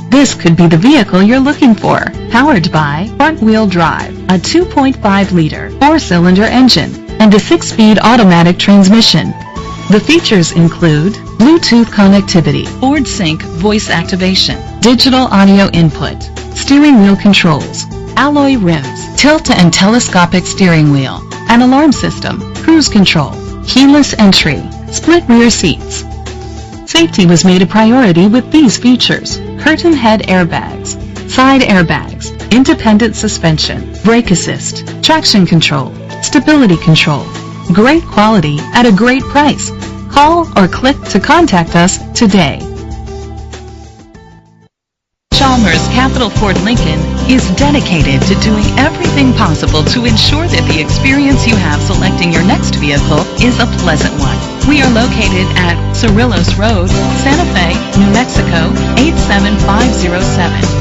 This could be the vehicle you're looking for. Powered by front-wheel drive, a 2.5-liter 4-cylinder engine, and a 6-speed automatic transmission. The features include Bluetooth connectivity, Ford Sync voice activation, digital audio input, steering wheel controls, alloy rims, tilt and telescopic steering wheel, an alarm system, cruise control, keyless entry, split rear seats. Safety was made a priority with these features: curtain head airbags, side airbags, independent suspension, brake assist, traction control, stability control. Great quality at a great price. Call or click to contact us today. Chalmers Capital Ford Lincoln is dedicated to doing everything possible to ensure that the experience you have selecting your next vehicle is a pleasant one. We are located at Cerrillos Road, Santa Fe, New Mexico 87507.